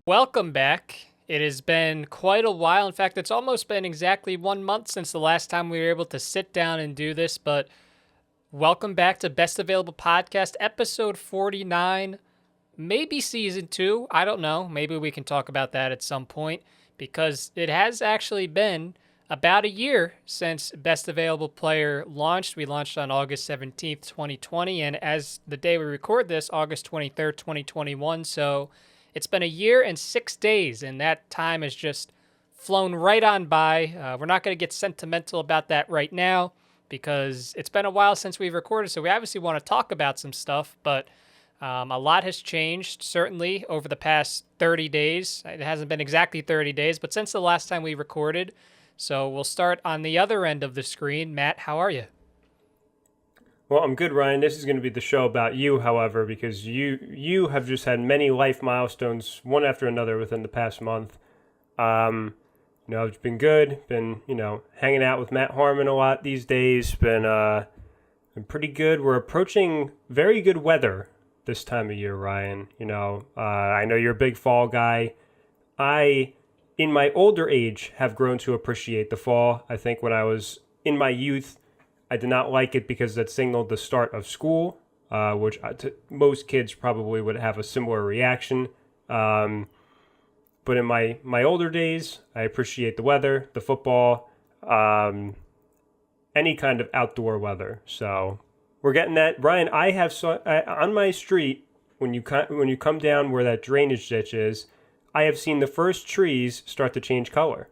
Welcome back. It has been quite a while. In fact, it's almost been exactly 1 month since the last time we were able to sit down and do this. But welcome back to Best Available Podcast, episode 49, maybe season 2. I don't know. Maybe we can talk about that at some point because it has actually been about a year since Best Available Player launched. We launched on August 17th, 2020. And as the day we record this, August 23rd, 2021. So it's been a year and 6 days, and that time has just flown right on by. We're not going to get sentimental about that right now because it's been a while since we've recorded, so we obviously want to talk about some stuff, but a lot has changed, certainly, over the past 30 days. It hasn't been exactly 30 days, but since the last time we recorded. So we'll start on the other end of the screen. Matt, how are you? Well, I'm good, Ryan. This is going to be the show about you, however, because you have just had many life milestones, one after another, within the past month. It's been good. Been, hanging out with Matt Harmon a lot these days. Been pretty good. We're approaching very good weather this time of year, Ryan. I know you're a big fall guy. In my older age, have grown to appreciate the fall. I think when I was in my youth, I did not like it because that signaled the start of school, which most kids probably would have a similar reaction. But in my older days, I appreciate the weather, the football, any kind of outdoor weather. So we're getting that. Brian, I have on my street, when you come down where that drainage ditch is, I have seen the first trees start to change color.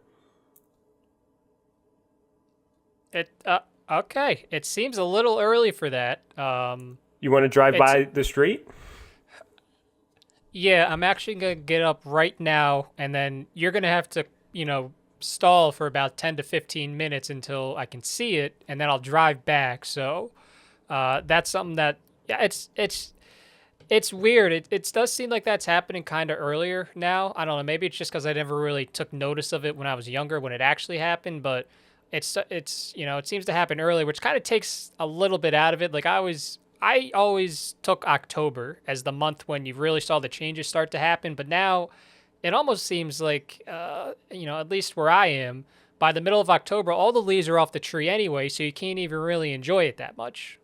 Okay, it seems a little early for that. You want to drive by the street? Yeah, I'm actually going to get up right now, and then you're going to have to, stall for about 10 to 15 minutes until I can see it, and then I'll drive back. So that's something that, yeah, it's weird. It does seem like that's happening kind of earlier now. I don't know, maybe it's just because I never really took notice of it when I was younger, when it actually happened, but it seems to happen early, which kind of takes a little bit out of it. Like I always took October as the month when you really saw the changes start to happen, but now it almost seems like, at least where I am, by the middle of October, all the leaves are off the tree anyway, so you can't even really enjoy it that much.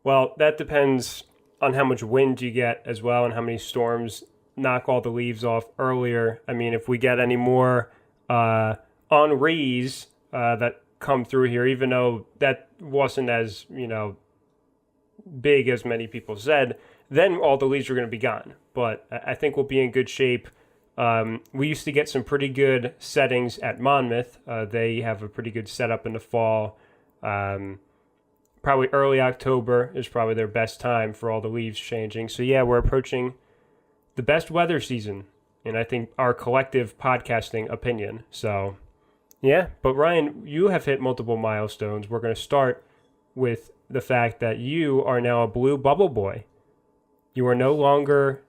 Well, that depends on how much wind you get as well and how many storms knock all the leaves off earlier. I mean, if we get any more Henris that come through here, even though that wasn't as, big as many people said, then all the leaves are going to be gone. But I think we'll be in good shape. We used to get some pretty good settings at Monmouth. They have a pretty good setup in the fall. Probably early October is probably their best time for all the leaves changing. So yeah, we're approaching the best weather season, and I think our collective podcasting opinion. So yeah, but Ryan, you have hit multiple milestones. We're going to start with the fact that you are now a blue bubble boy. You are no longer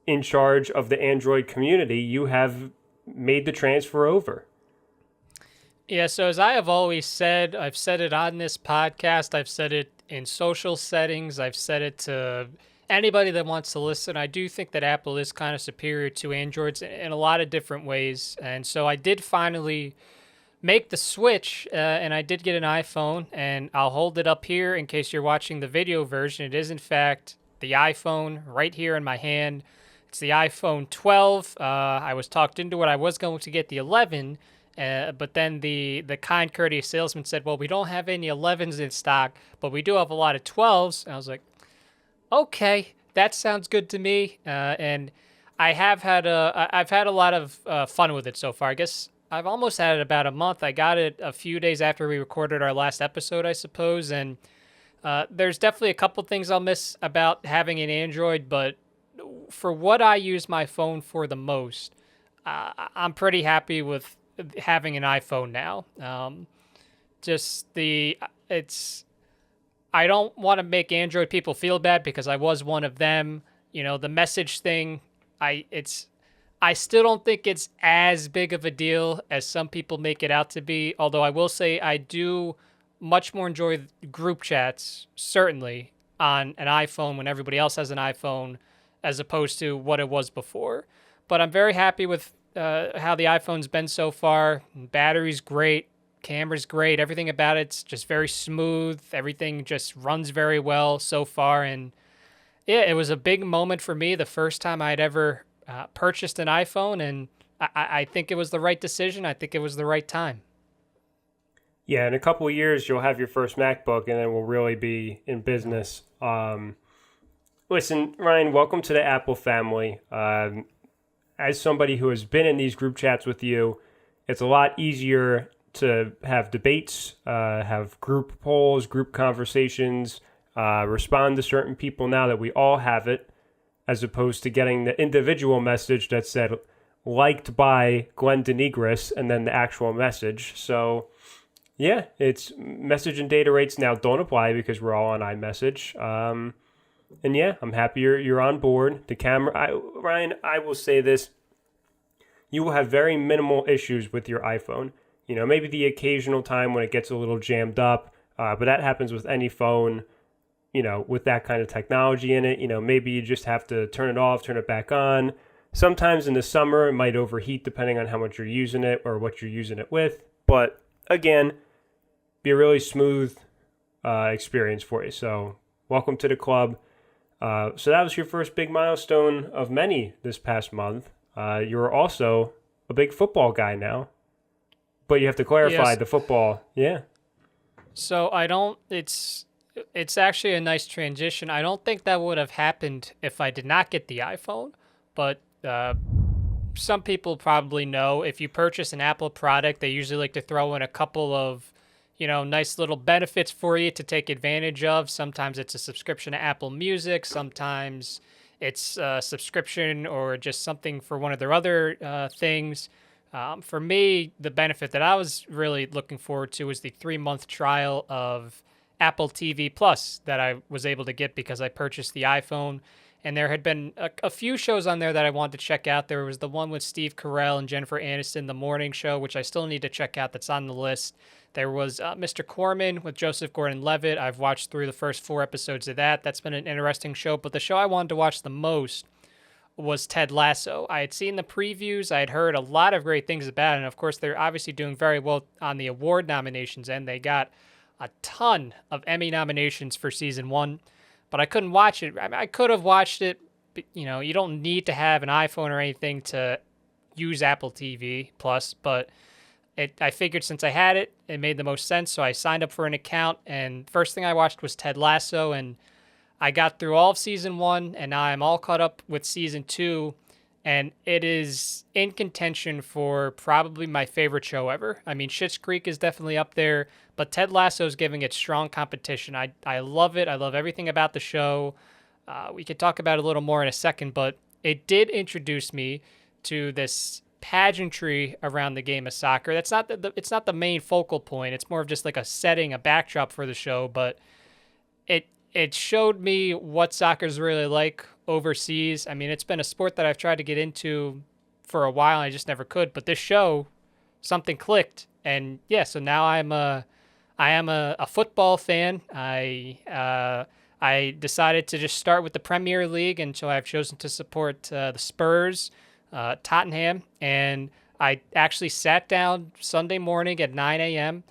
in charge of the Android community. You have made the transfer over. Yeah, so as I have always said, I've said it on this podcast, I've said it in social settings, I've said it to anybody that wants to listen. I do think that Apple is kind of superior to Androids in a lot of different ways. And so I did finally make the switch, and I did get an iPhone, and I'll hold it up here in case you're watching the video version. It is, in fact, the iPhone right here in my hand. It's the iPhone 12. I was talked into it. I was going to get the 11, but then the kind, courteous salesman said, well, we don't have any 11s in stock, but we do have a lot of 12s. And I was like, okay, that sounds good to me. And I've had a lot of fun with it so far. I guess I've almost had it about a month. I got it a few days after we recorded our last episode, I suppose. And there's definitely a couple things I'll miss about having an Android, but for what I use my phone for the most, I'm pretty happy with having an iPhone now. I don't want to make Android people feel bad because I was one of them. The message thing, I still don't think it's as big of a deal as some people make it out to be. Although I will say I do much more enjoy group chats, certainly, on an iPhone when everybody else has an iPhone as opposed to what it was before. But I'm very happy with how the iPhone's been so far. Battery's great, camera's great, everything about it's just very smooth. Everything just runs very well so far, and yeah, it was a big moment for me the first time I'd ever purchased an iPhone, and I think it was the right decision. I think it was the right time. Yeah, in a couple of years, you'll have your first MacBook, and then we'll really be in business. Listen, Ryan, welcome to the Apple family. As somebody who has been in these group chats with you, it's a lot easier to have debates, have group polls, group conversations, respond to certain people now that we all have it, as opposed to getting the individual message that said liked by Glenn Denegris and then the actual message. So yeah, it's message and data rates now don't apply because we're all on iMessage. And yeah, I'm happy you're on board. The camera, Ryan, I will say this. You will have very minimal issues with your iPhone. You know, maybe the occasional time when it gets a little jammed up, but that happens with any phone, you know, with that kind of technology in it. You know, maybe you just have to turn it off, turn it back on. Sometimes in the summer, it might overheat depending on how much you're using it or what you're using it with. But again, be a really smooth experience for you. So welcome to the club. So that was your first big milestone of many this past month. You're also a big football guy now, but you have to clarify Yes. the football. Yeah. So I don't. It's actually a nice transition. I don't think that would have happened if I did not get the iPhone, but some people probably know if you purchase an Apple product, they usually like to throw in a couple of, nice little benefits for you to take advantage of. Sometimes it's a subscription to Apple Music. Sometimes it's a subscription or just something for one of their other things. For me, the benefit that I was really looking forward to was the 3-month trial of Apple TV Plus that I was able to get because I purchased the iPhone. And there had been a few shows on there that I wanted to check out. There was the one with Steve Carell and Jennifer Aniston, The Morning Show, which I still need to check out. That's on the list. There was Mr. Corman with Joseph Gordon-Levitt. I've watched through the first 4 episodes of that. That's been an interesting show. But the show I wanted to watch the most was Ted Lasso. I had seen the previews. I had heard a lot of great things about it. And of course, they're obviously doing very well on the award nominations, and they got a ton of Emmy nominations for season 1. But I couldn't watch it. I could have watched it. But, you don't need to have an iPhone or anything to use Apple TV Plus. But I figured since I had it, it made the most sense. So I signed up for an account. And first thing I watched was Ted Lasso. And I got through all of season 1. And now I'm all caught up with season 2. And it is in contention for probably my favorite show ever. I mean, Schitt's Creek is definitely up there, but Ted Lasso is giving it strong competition. I love it. I love everything about the show. We could talk about it a little more in a second, but it did introduce me to this pageantry around the game of soccer. That's not it's not the main focal point. It's more of just like a setting, a backdrop for the show, but it showed me what soccer's really like overseas. I mean, it's been a sport that I've tried to get into for a while. I just never could. But this show, something clicked, and yeah. So now I am a football fan. I decided to just start with the Premier League, and so I've chosen to support the Spurs, Tottenham, and I actually sat down Sunday morning at 9 a.m.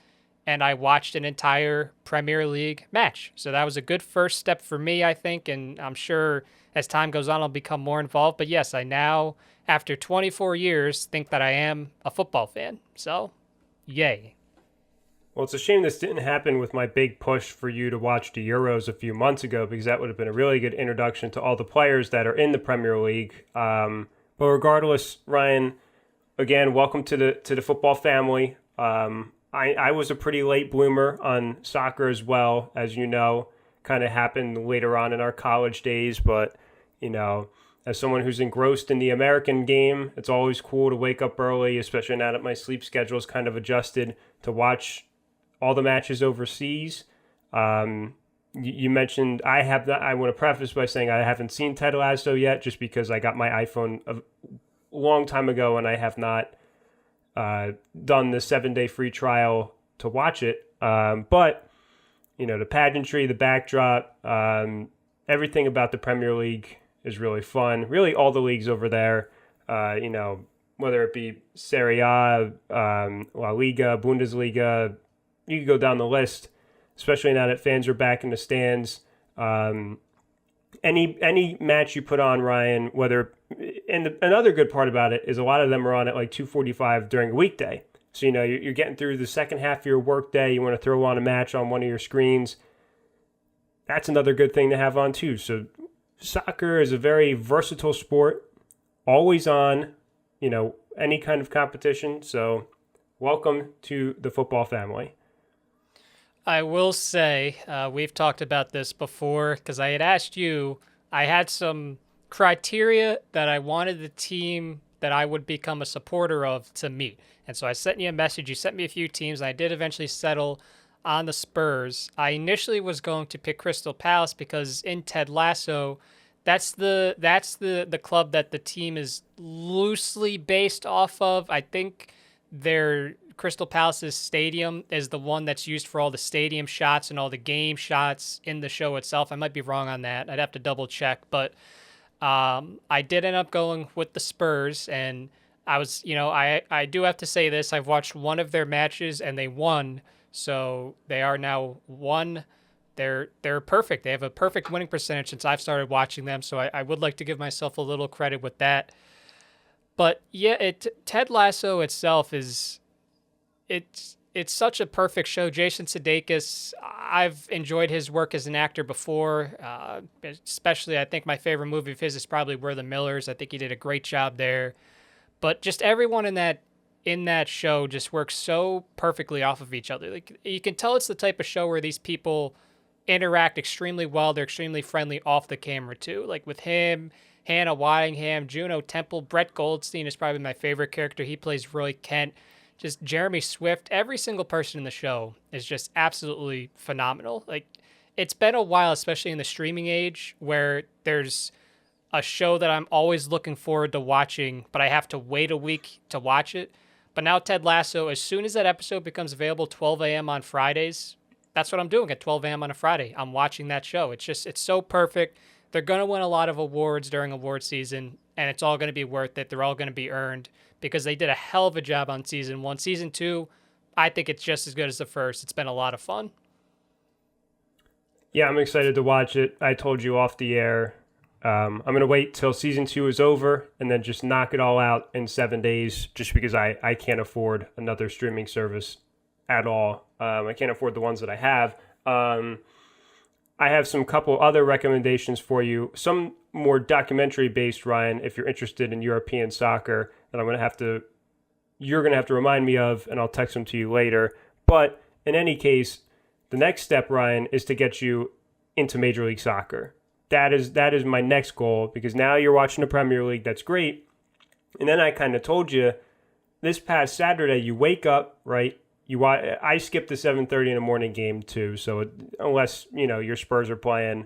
and I watched an entire Premier League match. So that was a good first step for me, I think, and I'm sure as time goes on, I'll become more involved. But yes, I now, after 24 years, think that I am a football fan. So, yay. Well, it's a shame this didn't happen with my big push for you to watch the Euros a few months ago, because that would have been a really good introduction to all the players that are in the Premier League. But regardless, Ryan, again, welcome to the football family. I was a pretty late bloomer on soccer as well, as you know. Kind of happened later on in our college days, but, as someone who's engrossed in the American game, it's always cool to wake up early, especially now that my sleep schedule is kind of adjusted, to watch all the matches overseas. You mentioned I want to preface by saying I haven't seen Ted Lasso yet, just because I got my iPhone a long time ago and I have not done the 7-day free trial to watch it. But, the pageantry, the backdrop, everything about the Premier League is really fun. Really, all the leagues over there, whether it be Serie A, La Liga, Bundesliga, you can go down the list. Especially now that fans are back in the stands. Any match you put on, Ryan, another good part about it is a lot of them are on at like 2:45 during a weekday. So you're getting through the second half of your workday. You want to throw on a match on one of your screens. That's another good thing to have on too. So soccer is a very versatile sport, always on, any kind of competition. So welcome to the football family. I will say, we've talked about this before because I had asked you, I had some criteria that I wanted the team that I would become a supporter of to meet. And so I sent you a message. You sent me a few teams, and I did eventually settle on the Spurs. I initially was going to pick Crystal Palace because in Ted Lasso, that's the club that the team is loosely based off of. I think their Crystal Palace's stadium is the one that's used for all the stadium shots and all the game shots in the show itself. I might be wrong on that. I'd have to double check, but I did end up going with the Spurs, and I was, I do have to say this. I've watched one of their matches and they won, so they are now one. They're perfect. They have a perfect winning percentage since I've started watching them, so I would like to give myself a little credit with that. But yeah, Ted Lasso itself it's such a perfect show. Jason Sudeikis, I've enjoyed his work as an actor before. Especially, I think my favorite movie of his is probably We're the Millers. I think he did a great job there. But just everyone in that show just works so perfectly off of each other. Like you can tell it's the type of show where these people interact extremely well. They're extremely friendly off the camera too. Like with him, Hannah Waddingham, Juno Temple, Brett Goldstein is probably my favorite character. He plays Roy Kent. Just Jeremy Swift, every single person in the show is just absolutely phenomenal. Like, it's been a while, especially in the streaming age, where there's a show that I'm always looking forward to watching, but I have to wait a week to watch it. But now Ted Lasso, as soon as that episode becomes available 12 a.m. on Fridays, that's what I'm doing at 12 a.m. on a Friday. I'm watching that show. It's so perfect. They're going to win a lot of awards during award season, and it's all going to be worth it. They're all going to be earned because they did a hell of a job on season 1. Season 2, I think it's just as good as the first. It's been a lot of fun. Yeah, I'm excited to watch it. I told you off the air. I'm going to wait till season 2 is over and then just knock it all out in 7 days just because I can't afford another streaming service at all. I can't afford the ones that I have. I have some couple other recommendations for you. Some more documentary-based, Ryan, if you're interested in European soccer, that you're going to have to remind me of, and I'll text them to you later. But in any case, the next step, Ryan, is to get you into Major League Soccer. That is my next goal, because now you're watching the Premier League. That's great. And then I kind of told you, this past Saturday, you wake up, right? I skipped the 7:30 in the morning game too, so unless, your Spurs are playing,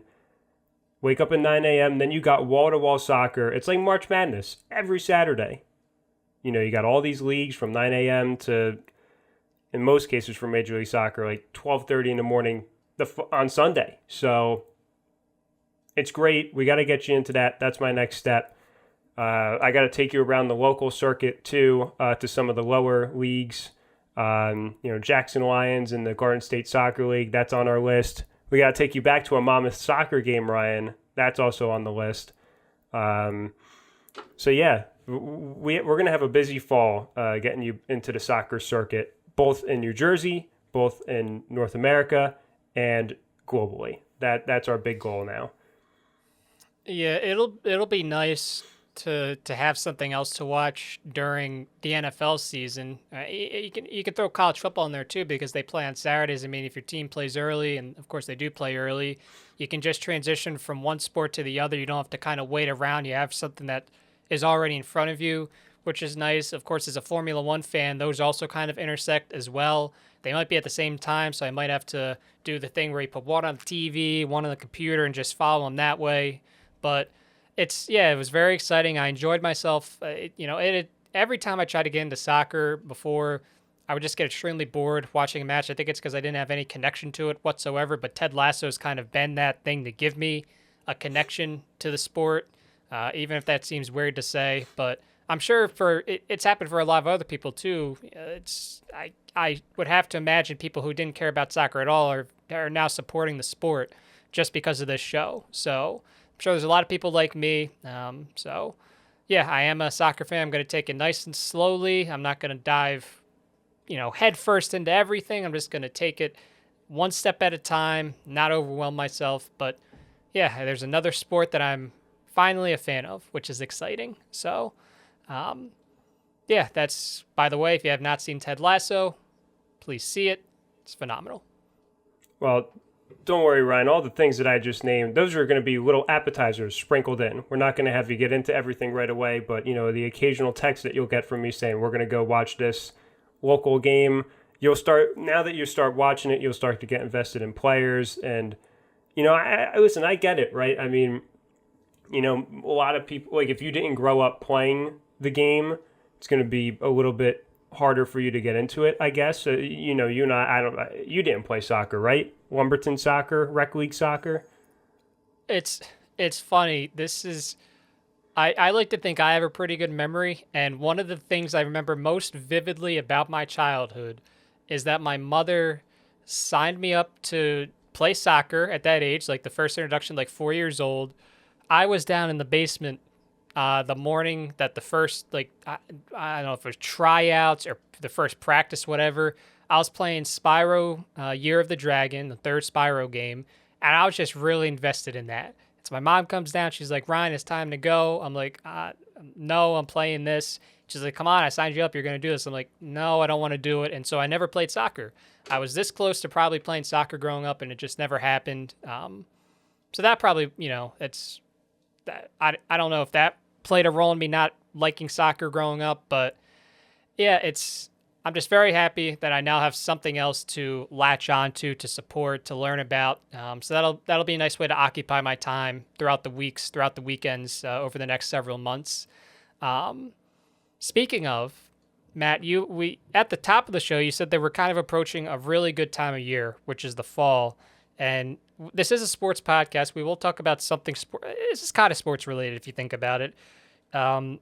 wake up at 9 a.m., then you got wall-to-wall soccer. It's like March Madness every Saturday. You got all these leagues from 9 a.m. to, in most cases for Major League Soccer, like 12:30 in the morning on Sunday. So it's great. We got to get you into that. That's my next step. I got to take you around the local circuit too, to some of the lower leagues. Jackson Lions and the Garden State Soccer League, that's on our list. We got to take you back to a Monmouth soccer game, Ryan. That's also on the list. So yeah, we're going to have a busy fall getting you into the soccer circuit, both in New Jersey, both in North America, and globally. That's our big goal now. Yeah, it'll be nice to have something else to watch during the NFL season. You can throw college football in there too because they play on Saturdays. I mean, if your team plays early, and of course they do play early, you can just transition from one sport to the other. You don't have to kind of wait around. You have something that is already in front of you, which is nice. Of course, as a Formula One fan, those also kind of intersect as well. They might be at the same time, so I might have to do the thing where you put one on the TV, one on the computer, and just follow them that way. But it was very exciting. I enjoyed myself. Every time I tried to get into soccer before, I would just get extremely bored watching a match. I think it's because I didn't have any connection to it whatsoever. But Ted Lasso has kind of been that thing to give me a connection to the sport. even if that seems weird to say. But I'm sure it's happened for a lot of other people too. I would have to imagine people who didn't care about soccer at all are now supporting the sport just because of this show. So I'm sure there's a lot of people like me. So yeah, I am a soccer fan. I'm going to take it nice and slowly. I'm not going to dive, head first into everything. I'm just going to take it one step at a time, not overwhelm myself. But yeah, there's another sport that I'm finally a fan of, which is exciting. So, yeah, that's, by the way, if you have not seen Ted Lasso, please see it. It's phenomenal. Well, don't worry, Ryan. All the things that I just named, those are going to be little appetizers sprinkled in. We're not going to have you get into everything right away, but, the occasional text that you'll get from me saying, we're going to go watch this local game. Now that you start watching it, you'll start to get invested in players. And, listen, I get it, right? I mean, a lot of people, like, if you didn't grow up playing the game, it's going to be a little bit harder for you to get into it, I guess. You and you didn't play soccer, right? Lumberton soccer, rec league soccer. It's funny. I like to think I have a pretty good memory, and one of the things I remember most vividly about my childhood is that my mother signed me up to play soccer at that age, like the first introduction, like 4 years old. I was down in the basement the morning that the first, I don't know if it was tryouts or the first practice, whatever. I was playing Spyro, Year of the Dragon, the third Spyro game, and I was just really invested in that. So my mom comes down, she's like, Ryan, it's time to go. I'm like, no, I'm playing this. She's like, come on, I signed you up, you're going to do this. I'm like, no, I don't want to do it. And so I never played soccer. I was this close to probably playing soccer growing up, and it just never happened. So that probably, it's that I don't know if that played a role in me not liking soccer growing up, but yeah, I'm just very happy that I now have something else to latch onto, to support, to learn about. So that'll be a nice way to occupy my time throughout the weeks, throughout the weekends, over the next several months. Speaking of, Matt, we at the top of the show, you said that we're kind of approaching a really good time of year, which is the fall. And this is a sports podcast. We will talk about something this is kind of sports related if you think about it. In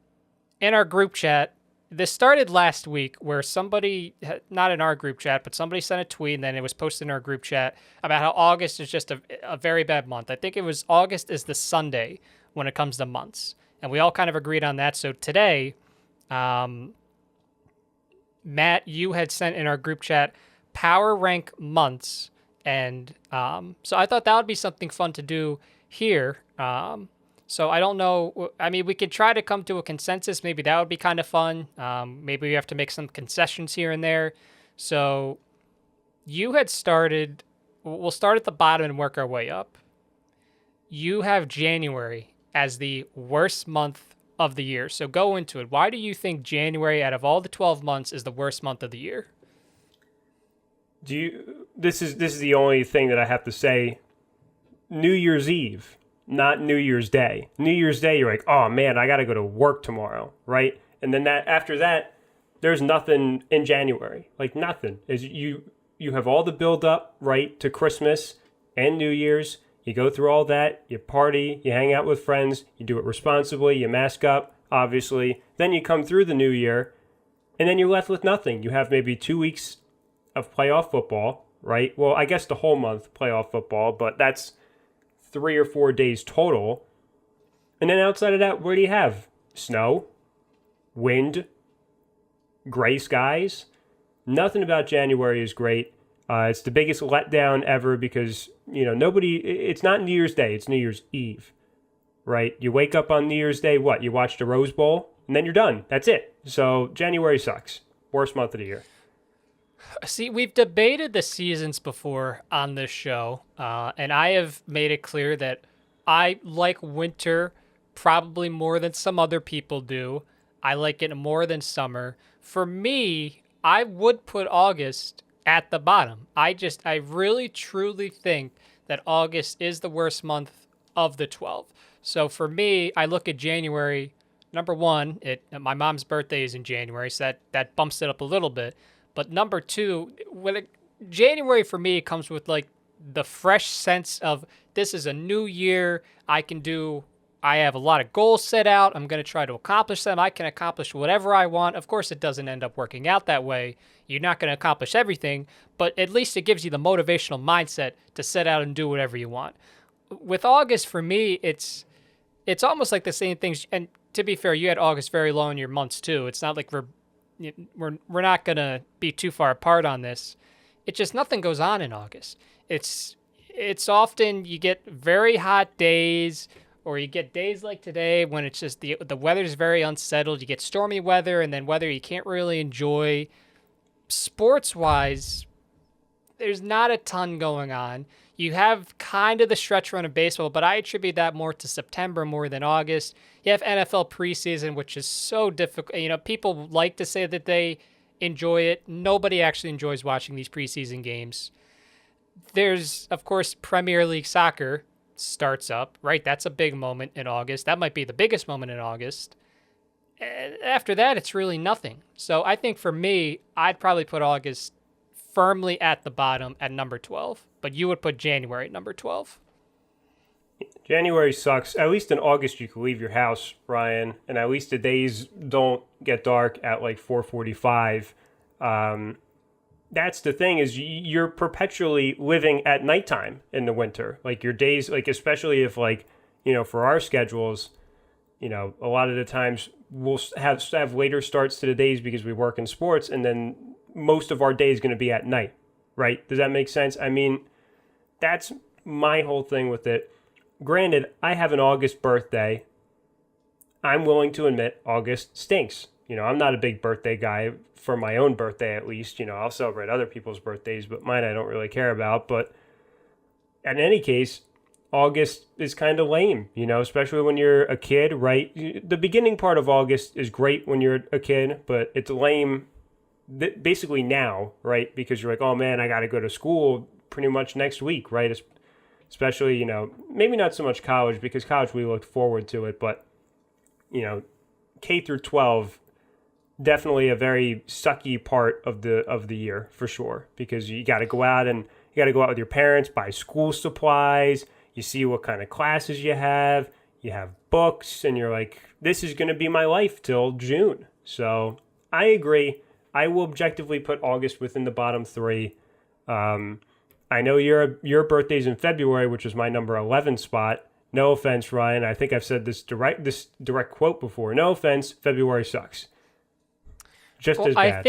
our group chat, this started last week where somebody, not in our group chat, but somebody sent a tweet and then it was posted in our group chat about how August is just a very bad month. I think it was August is the Sunday when it comes to months. And we all kind of agreed on that. So today, Matt, you had sent in our group chat power rank months. And so I thought that would be something fun to do here. So I don't know. I mean, we could try to come to a consensus. Maybe that would be kind of fun. Maybe we have to make some concessions here and there. So you had started, we'll start at the bottom and work our way up. You have January as the worst month of the year. So go into it. Why do you think January out of all the 12 months is the worst month of the year? This is the only thing that I have to say. New Year's Eve, not New Year's Day. New Year's Day, you're like, oh man, I got to go to work tomorrow, right? And then after that, there's nothing in January, like nothing. Is you have all the build up, right, to Christmas and New Year's. You go through all that, you party, you hang out with friends, you do it responsibly, you mask up, obviously. Then you come through the new year, and then you're left with nothing. You have maybe 2 weeks of playoff football, right? Well, I guess the whole month playoff football, but that's 3 or 4 days total. And then outside of that, what do you have? Snow, wind, gray skies. Nothing about January is great. It's the biggest letdown ever because, it's not New Year's Day, it's New Year's Eve, right? You wake up on New Year's Day, what? You watch the Rose Bowl, and then you're done. That's it. So January sucks. Worst month of the year. See, we've debated the seasons before on this show, and I have made it clear that I like winter probably more than some other people do. I like it more than summer. For me, I would put August at the bottom. I really truly think that August is the worst month of the 12. So for me, I look at January. Number one, my mom's birthday is in January, so that bumps it up a little bit. But number two, January for me comes with like the fresh sense of this is a new year. I can do I have a lot of goals set out. I'm going to try to accomplish them. I can accomplish whatever I want. Of course, it doesn't end up working out that way. You're not going to accomplish everything, but at least it gives you the motivational mindset to set out and do whatever you want. With August, for me, it's almost like the same things. And to be fair, you had August very low in your months too. It's not like we're not going to be too far apart on this. It's just nothing goes on in August. It's often you get very hot days, or you get days like today when it's just the weather's very unsettled. You get stormy weather, and then weather you can't really enjoy. Sports wise, there's not a ton going on. You have kind of the stretch run of baseball, but I attribute that more to September more than August. You have NFL preseason, which is so difficult. People like to say that they enjoy it. Nobody actually enjoys watching these preseason games. There's, of course, Premier League soccer starts up, right? That's a big moment in August. That might be the biggest moment in August. After that, it's really nothing. So I think for me, I'd probably put August firmly at the bottom at number 12, but you would put January at number 12. January sucks. At least in August you can leave your house, Ryan, and at least the days don't get dark at like 4:45. That's the thing, is you're perpetually living at nighttime in the winter. Like your days, like especially if like, for our schedules, a lot of the times we'll have later starts to the days because we work in sports, and then most of our day is going to be at night, right? Does that make sense? I mean, that's my whole thing with it. Granted, I have an August birthday. I'm willing to admit August stinks. I'm not a big birthday guy, for my own birthday at least. I'll celebrate other people's birthdays, but mine I don't really care about. But in any case, August is kind of lame, especially when you're a kid, right? The beginning part of August is great when you're a kid, but it's lame basically now, right? Because you're like, oh man, I got to go to school pretty much next week, right? Especially, maybe not so much college, because college we looked forward to it, but, K through 12, definitely a very sucky part of the year for sure, because you got to go out with your parents, buy school supplies, you see what kind of classes you have books, and you're like, this is going to be my life till June. So I agree. I will objectively put August within the bottom three. I know your birthday's in February, which is my number 11 spot. No offense, Ryan. I think I've said this direct quote before. No offense, February sucks. Just as bad.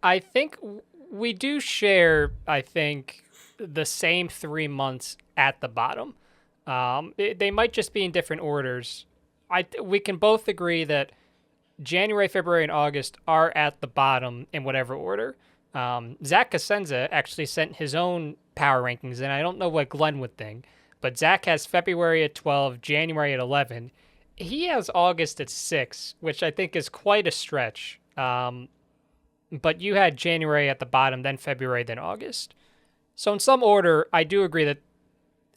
I think we do share, the same 3 months at the bottom. They might just be in different orders. We can both agree that January, February, and August are at the bottom in whatever order. Zach Cosenza actually sent his own power rankings, and I don't know what Glenn would think, but Zach has February at 12, January at 11. He has August at 6, which I think is quite a stretch. But you had January at the bottom, then February, then August. So in some order, I do agree that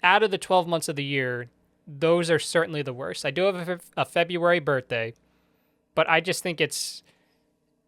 out of the 12 months of the year, those are certainly the worst. I do have a February birthday, but I just think it's,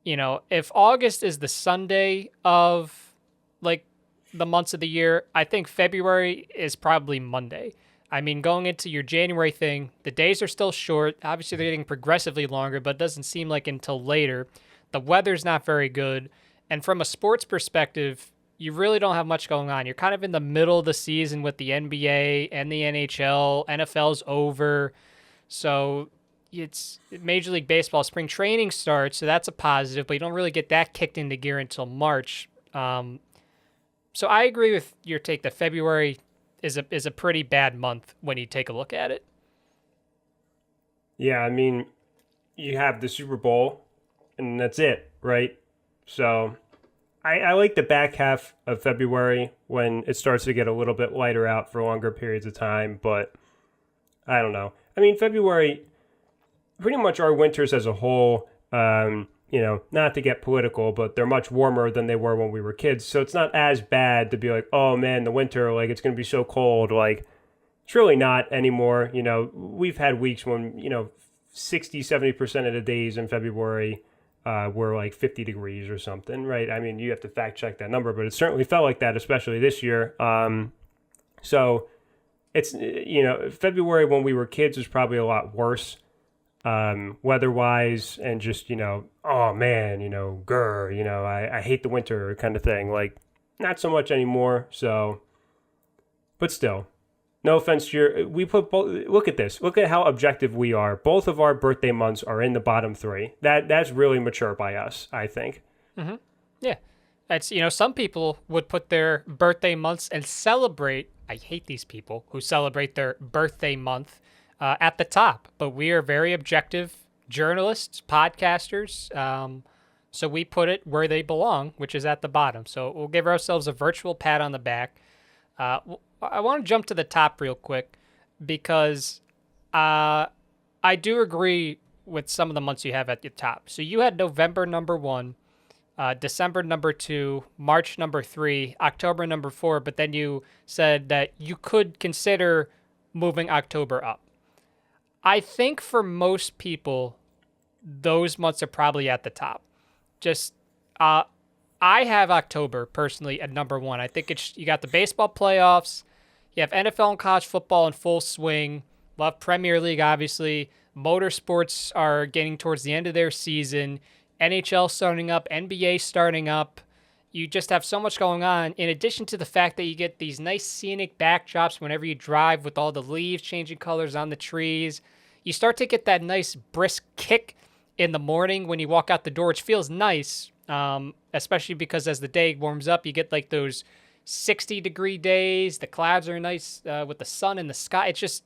if August is the Sunday of like the months of the year, I think February is probably Monday. I mean, going into your January thing, the days are still short. Obviously, they're getting progressively longer, but it doesn't seem like until later. The weather's not very good. And from a sports perspective, you really don't have much going on. You're kind of in the middle of the season with the NBA and the NHL. NFL's over. So it's Major League Baseball spring training starts, so that's a positive, but you don't really get that kicked into gear until March. So I agree with your take that February is a pretty bad month when you take a look at it. Yeah, I mean, you have the Super Bowl, and that's it, right? So I like the back half of February when it starts to get a little bit lighter out for longer periods of time, but I don't know. I mean, February, pretty much our winters as a whole, not to get political, but they're much warmer than they were when we were kids. So it's not as bad to be like, oh man, the winter, like it's going to be so cold. Like it's really not anymore. We've had weeks when, 60, 70% of the days in February were like 50 degrees or something, right? I mean, you have to fact check that number, but it certainly felt like that, especially this year. So it's, February when we were kids was probably a lot worse, weather-wise, and just, oh man, grr, I hate the winter kind of thing. Like, not so much anymore, so, but still. No offense to we put both, look at this. Look at how objective we are. Both of our birthday months are in the bottom three. That's really mature by us, I think. Mm-hmm. Yeah. That's, some people would put their birthday months and celebrate. I hate these people who celebrate their birthday month at the top, but we are very objective journalists, podcasters. So we put it where they belong, which is at the bottom. So we'll give ourselves a virtual pat on the back. I want to jump to the top real quick because I do agree with some of the months you have at the top. So you had November #1, December #2, March #3, October #4, but then you said that you could consider moving October up. I think for most people, those months are probably at the top. Just, I have October personally at #1. I think you got the baseball playoffs, you have NFL and college football in full swing, love Premier League, obviously. Motorsports are getting towards the end of their season. NHL starting up, NBA starting up. You just have so much going on, in addition to the fact that you get these nice scenic backdrops whenever you drive with all the leaves changing colors on the trees. You start to get that nice brisk kick in the morning when you walk out the door, which feels nice, especially because as the day warms up, you get like those 60-degree days. The clouds are nice with the sun in the sky. It's just,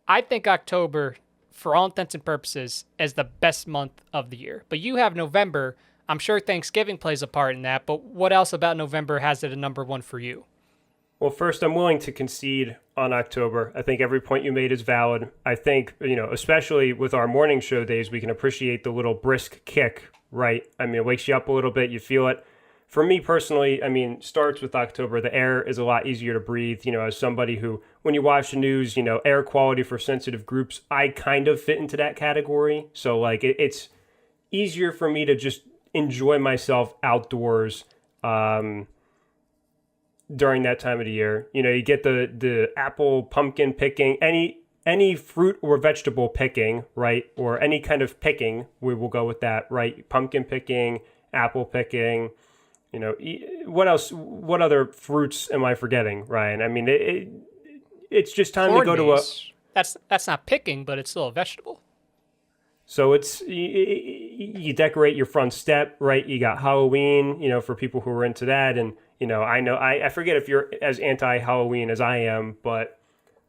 I think October, for all intents and purposes, is the best month of the year. But you have November. I'm sure Thanksgiving plays a part in that, but what else about November has it a #1 for you? Well, first, I'm willing to concede on October. I think every point you made is valid. I think, especially with our morning show days, we can appreciate the little brisk kick, right? I mean, it wakes you up a little bit, you feel it. For me personally, starts with October. The air is a lot easier to breathe. As somebody who, when you watch the news, air quality for sensitive groups, I kind of fit into that category. So, like, it's easier for me to just enjoy myself outdoors during that time of the year. You get the apple, pumpkin picking, any fruit or vegetable picking, right? Or any kind of picking, we will go with that, right? Pumpkin picking, apple picking. What else? What other fruits am I forgetting, Ryan? It's just time Corn to go to a. maze. That's not picking, but it's still a vegetable. So you decorate your front step, right? You got Halloween, for people who are into that, and I forget if you're as anti-Halloween as I am, but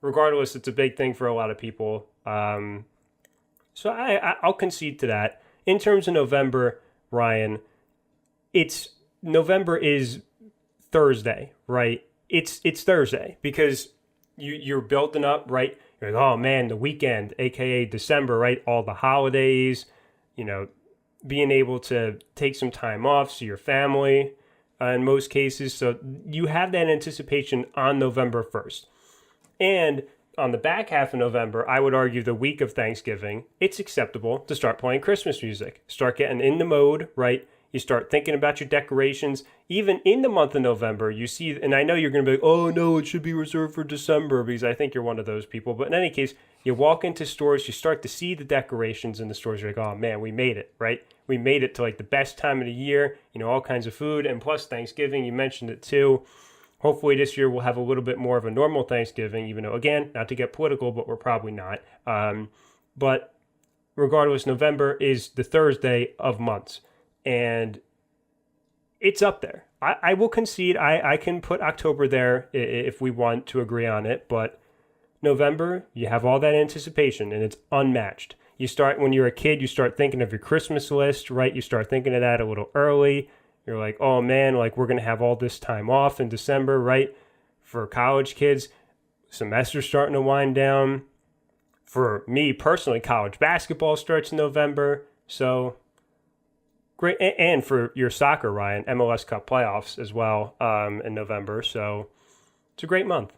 regardless, it's a big thing for a lot of people. So I'll concede to that. In terms of November, Ryan, November is Thursday, right? It's Thursday because you're building up, right? You're like, oh man, the weekend, aka December, right? All the holidays, being able to take some time off, see your family in most cases. So you have that anticipation on November 1st. And on the back half of November, I would argue the week of Thanksgiving, it's acceptable to start playing Christmas music. Start getting in the mode, right? You start thinking about your decorations. Even in the month of November, you see, and I know you're going to be like, oh no, it should be reserved for December, because I think you're one of those people. But in any case, you walk into stores, you start to see the decorations in the stores. You're like, oh man, we made it, right? We made it to like the best time of the year, all kinds of food. And plus Thanksgiving, you mentioned it too. Hopefully this year we'll have a little bit more of a normal Thanksgiving, even though, again, not to get political, but we're probably not. But regardless, November is the Thursday of months. And it's up there. I will concede. I can put October there if we want to agree on it. But November, you have all that anticipation, and it's unmatched. You start, when you're a kid, you start thinking of your Christmas list, right? You start thinking of that a little early. You're like, oh man, like we're going to have all this time off in December, right? For college kids, semester's starting to wind down. For me personally, college basketball starts in November. So great. And for your soccer, Ryan, MLS Cup playoffs as well in November. So it's a great month.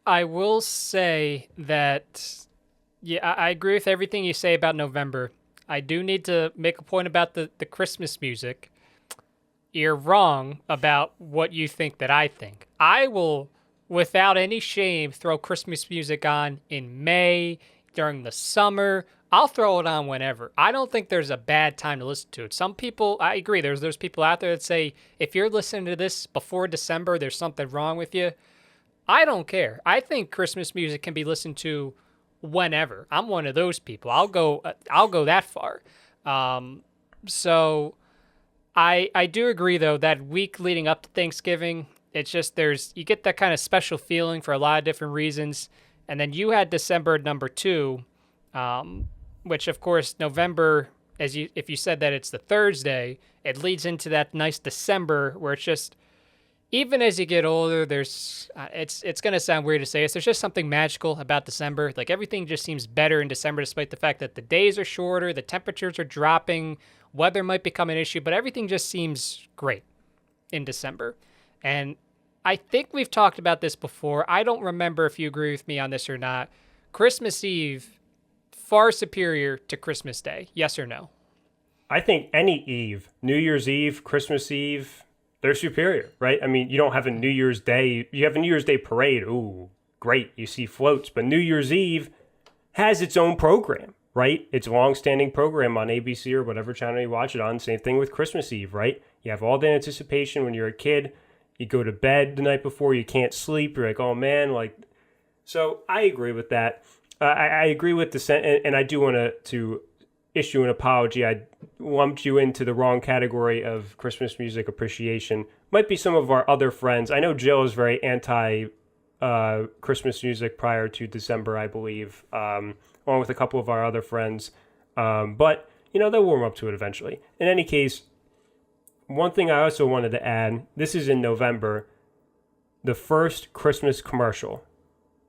I will say that, yeah, I agree with everything you say about November. I do need to make a point about the Christmas music. You're wrong about what you think that I think. I will without any shame, throw Christmas music on in May, during the summer. I'll throw it on whenever. I don't think there's a bad time to listen to it. Some people, I agree, there's people out there that say if you're listening to this before December, there's something wrong with you. I don't care. I think Christmas music can be listened to whenever. I'm one of those people. I'll go that far. So I do agree though that week leading up to Thanksgiving, it's just you get that kind of special feeling for a lot of different reasons. And then you had December number 2, which of course November, if you said that it's the Thursday, it leads into that nice December where it's just, even as you get older, there's it's gonna sound weird to say this. There's just something magical about December. Like everything just seems better in December, despite the fact that the days are shorter, the temperatures are dropping, weather might become an issue, but everything just seems great in December. And I think we've talked about this before. I don't remember if you agree with me on this or not. Christmas Eve far superior to Christmas Day. Yes or no? I think any Eve, New Year's Eve, Christmas Eve, they're superior, right? I mean, you don't have a New Year's Day. You have a New Year's Day parade. Ooh, great. You see floats. But New Year's Eve has its own program, right? It's a long-standing program on ABC or whatever channel you watch it on. Same thing with Christmas Eve, right? You have all the anticipation when you're a kid. You go to bed the night before, you can't sleep. You're like, oh, man. So I agree with that. I agree with the and I do want to issue an apology. I lumped you into the wrong category of Christmas music appreciation. Might be some of our other friends. I know Jill is very anti Christmas music prior to December, I believe, along with a couple of our other friends. But, they'll warm up to it eventually. In any case, one thing I also wanted to add, this is in November, the first Christmas commercial.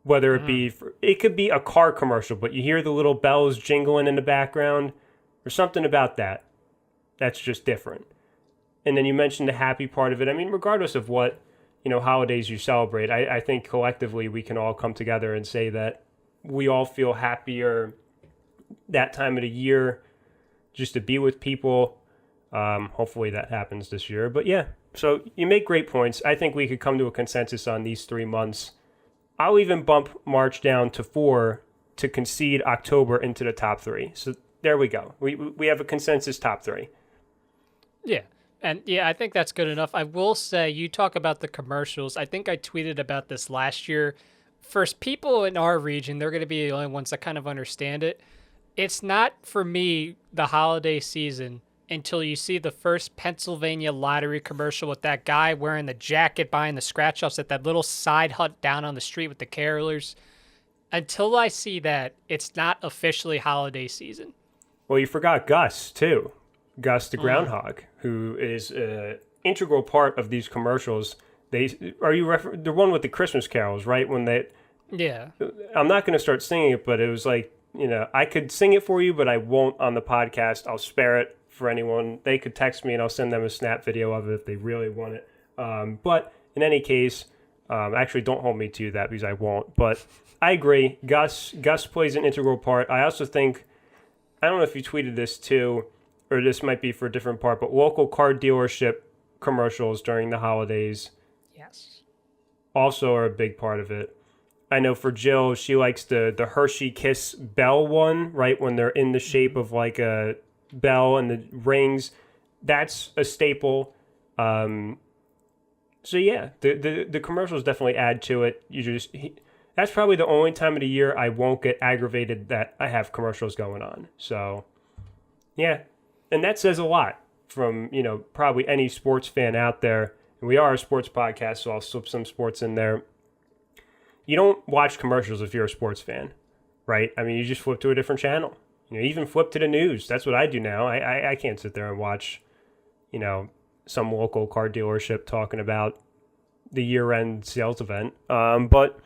Whether it could be a car commercial, but you hear the little bells jingling in the background or something about that. That's just different. And then you mentioned the happy part of it. I mean, regardless of what, holidays you celebrate, I think collectively we can all come together and say that we all feel happier that time of the year just to be with people. Hopefully that happens this year. But yeah, so you make great points. I think we could come to a consensus on these 3 months. I'll even bump March down to 4 to concede October into the top 3. So there we go. We have a consensus top 3. Yeah. And yeah, I think that's good enough. I will say, you talk about the commercials. I think I tweeted about this last year. First, people in our region, they're going to be the only ones that kind of understand it. It's not, for me, the holiday season until you see the first Pennsylvania lottery commercial with that guy wearing the jacket buying the scratch-offs at that little side hut down on the street with the carolers. Until I see that, it's not officially holiday season. Well, you forgot Gus, too. Gus the groundhog, who is an integral part of these commercials. The one with the Christmas carols, right? Yeah. I'm not going to start singing it, but it was like, I could sing it for you, but I won't on the podcast. I'll spare it for anyone. They could text me and I'll send them a snap video of it if they really want it. But in any case, actually don't hold me to that because I won't. But I agree. Gus plays an integral part. I also think, I don't know if you tweeted this too, or this might be for a different part, but local car dealership commercials during the holidays. Yes. Also are a big part of it. I know for Jill, she likes the Hershey Kiss bell one, right? When they're in the shape of like a bell and the rings. That's a staple. So yeah, the commercials definitely add to it. That's probably the only time of the year I won't get aggravated that I have commercials going on. So yeah, and that says a lot from, probably any sports fan out there. And we are a sports podcast, so I'll slip some sports in there. You don't watch commercials if you're a sports fan, right? I mean, you just flip to a different channel. Even flip to the news. That's what I do now. I can't sit there and watch, some local car dealership talking about the year-end sales event. But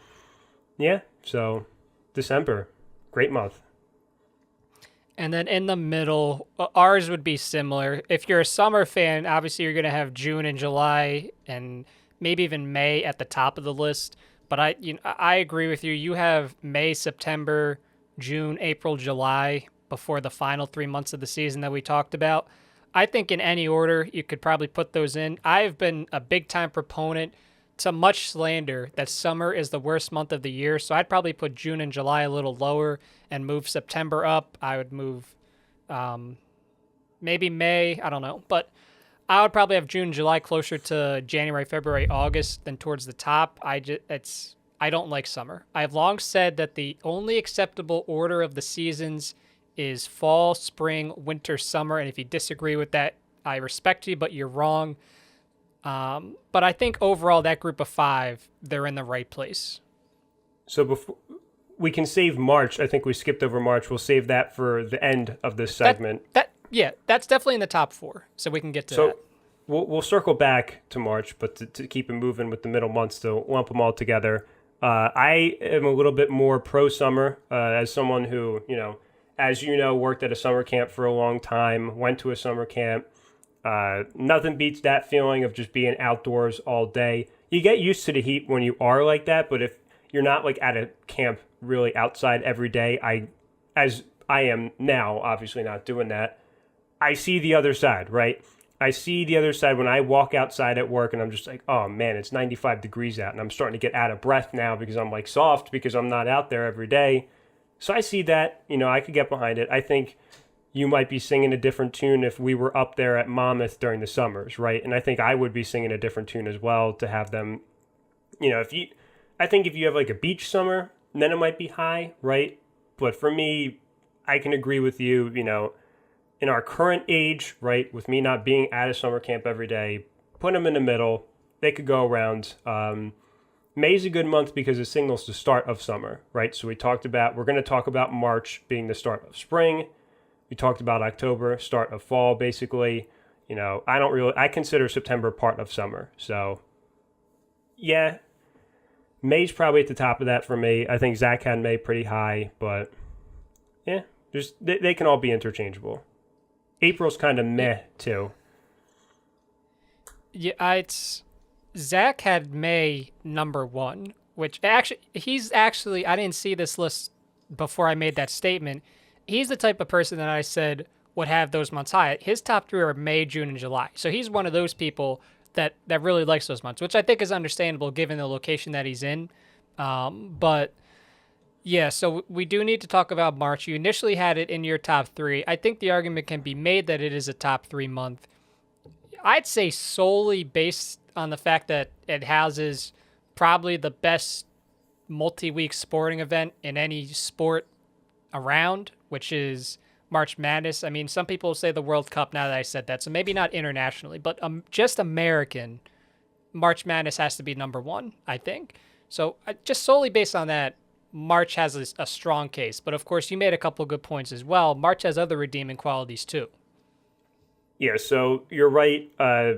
yeah, so December, great month. And then in the middle, ours would be similar. If you're a summer fan, obviously you're going to have June and July and maybe even May at the top of the list. But I agree with you. You have May, September, June, April, July before the final 3 months of the season that we talked about. I think in any order, you could probably put those in. I've been a big-time proponent to much slander that summer is the worst month of the year. So I'd probably put June and July a little lower and move September up. I would move maybe May. I don't know. But I would probably have June and July closer to January, February, August than towards the top. I don't like summer. I've long said that the only acceptable order of the seasons is fall, spring, winter, summer. And if you disagree with that, I respect you, but you're wrong. But I think overall, that group of five, they're in the right place. So before we can save March, I think we skipped over March. We'll save that for the end of this segment. Yeah, that's definitely in the top four. So we can get to So that. we'll circle back to March, but to keep it moving with the middle months, to lump them all together. I am a little bit more pro summer as someone who, as you know, worked at a summer camp for a long time, went to a summer camp. Nothing beats that feeling of just being outdoors all day. You get used to the heat when you are like that, but if you're not like at a camp really outside every day, as I am now, obviously not doing that, I see the other side, right? I see the other side when I walk outside at work and I'm just like, oh man, it's 95 degrees out and I'm starting to get out of breath now because I'm like soft because I'm not out there every day. So I see that, I could get behind it. I think you might be singing a different tune if we were up there at Monmouth during the summers, right? And I think I would be singing a different tune as well to have them, I think if you have like a beach summer, then it might be high, right? But for me, I can agree with you, in our current age, right, with me not being at a summer camp every day, put them in the middle. They could go around. May's a good month because it signals the start of summer, right? So we're going to talk about March being the start of spring. We talked about October, start of fall, basically. I consider September part of summer. So, yeah, May's probably at the top of that for me. I think Zach had May pretty high, but yeah, they can all be interchangeable. April's kind of meh, too. Yeah, Zach had May number one, which I didn't see this list before I made that statement. He's the type of person that I said would have those months high. His top three are May, June, and July. So he's one of those people that really likes those months, which I think is understandable given the location that he's in. But yeah, so we do need to talk about March. You initially had it in your top three. I think the argument can be made that it is a top 3 month. I'd say solely based on the fact that it houses probably the best multi-week sporting event in any sport around, which is March Madness. I mean, some people say the World Cup now that I said that, so maybe not internationally, but just American, March Madness has to be number one, I think. So just solely based on that, March has a strong case. But of course, you made a couple of good points as well. March has other redeeming qualities too. Yeah, so you're right. I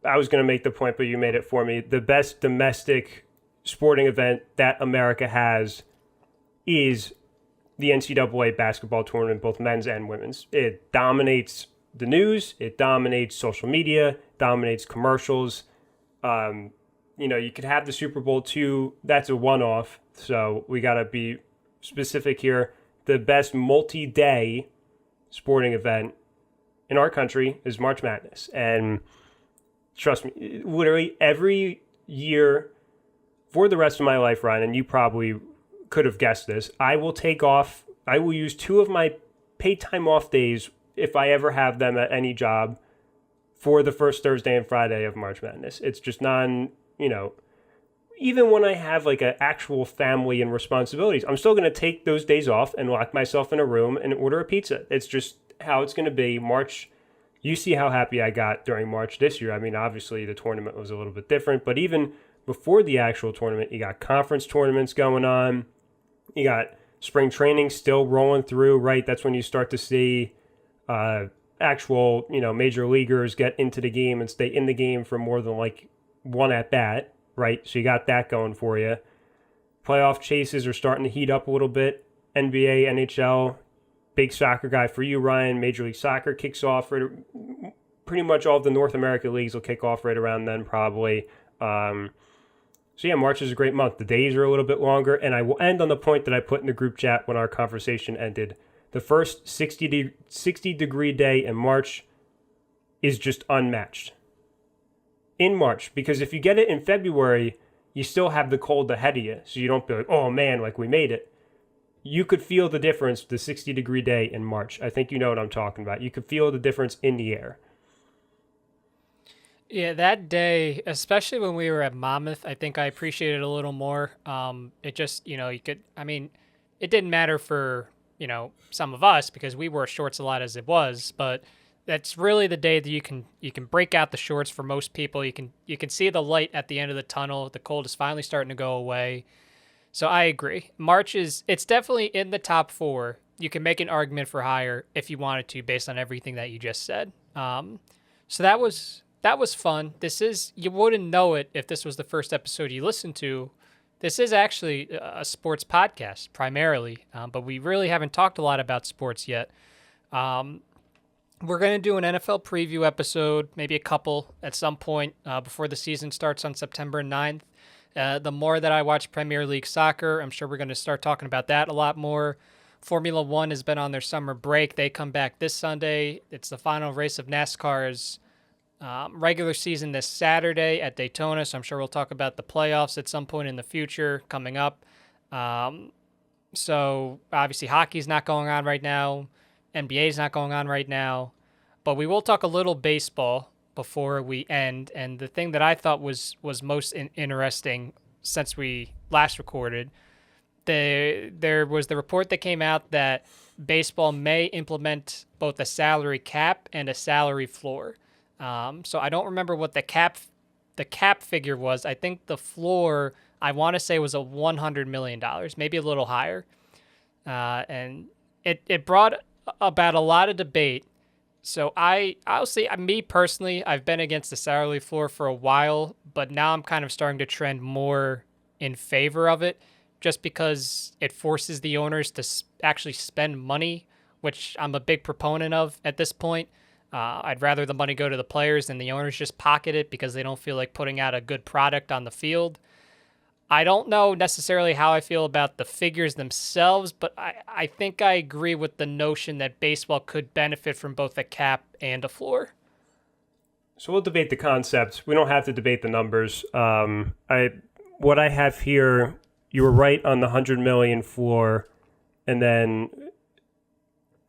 was going to make the point, but you made it for me. The best domestic sporting event that America has is the NCAA basketball tournament, both men's and women's. It dominates the news. It dominates social media, dominates commercials. You could have the Super Bowl too. That's a one-off. So we got to be specific here. The best multi-day sporting event in our country is March Madness. And trust me, literally every year for the rest of my life, Ryan, and you probably could have guessed this, I will use 2 of my paid time off days if I ever have them at any job for the first Thursday and Friday of March Madness. It's just even when I have like an actual family and responsibilities, I'm still going to take those days off and lock myself in a room and order a pizza. It's just how it's going to be. March, you see how happy I got during March this year. I mean, obviously the tournament was a little bit different, but even before the actual tournament, you got conference tournaments going on. You got spring training still rolling through, right? That's when you start to see actual, major leaguers get into the game and stay in the game for more than like one at bat, right? So you got that going for you. Playoff chases are starting to heat up a little bit. NBA, NHL, big soccer guy for you, Ryan. Major League Soccer kicks off. Pretty much all of the North American leagues will kick off right around then, probably. So yeah, March is a great month. The days are a little bit longer, and I will end on the point that I put in the group chat when our conversation ended. The first 60-degree day in March is just unmatched. in March, because if you get it in February, you still have the cold ahead of you. So you don't be like, oh man, like we made it. You could feel the difference, the 60-degree day in March. I think you know what I'm talking about. You could feel the difference in the air. Yeah, that day, especially when we were at Monmouth, I think I appreciated it a little more. It just, you could, I mean, it didn't matter for, some of us because we wore shorts a lot as it was, but that's really the day that you can break out the shorts for most people. You can see the light at the end of the tunnel. The cold is finally starting to go away. So I agree. It's definitely in the top four. You can make an argument for higher if you wanted to, based on everything that you just said. So that was fun. You wouldn't know it if this was the first episode you listened to. This is actually a sports podcast primarily, but we really haven't talked a lot about sports yet. We're going to do an NFL preview episode, maybe a couple at some point before the season starts on September 9th. The more that I watch Premier League soccer, I'm sure we're going to start talking about that a lot more. Formula One has been on their summer break. They come back this Sunday. It's the final race of NASCAR's regular season this Saturday at Daytona, so I'm sure we'll talk about the playoffs at some point in the future coming up. So obviously hockey's not going on right now. NBA's not going on right now. But we will talk a little baseball before we end. And the thing that I thought was most interesting since we last recorded, there was the report that came out that baseball may implement both a salary cap and a salary floor. So I don't remember what the cap figure was. I think the floor, I want to say, was a $100 million, maybe a little higher. And it brought about a lot of debate. So I'll say, me personally, I've been against the salary floor for a while, but now I'm kind of starting to trend more in favor of it, just because it forces the owners to actually spend money, which I'm a big proponent of at this point. I'd rather the money go to the players than the owners just pocket it because they don't feel like putting out a good product on the field. I don't know necessarily how I feel about the figures themselves, but I think I agree with the notion that baseball could benefit from both a cap and a floor. So we'll debate the concept. We don't have to debate the numbers. What I have here, you were right on the 100 million floor, and then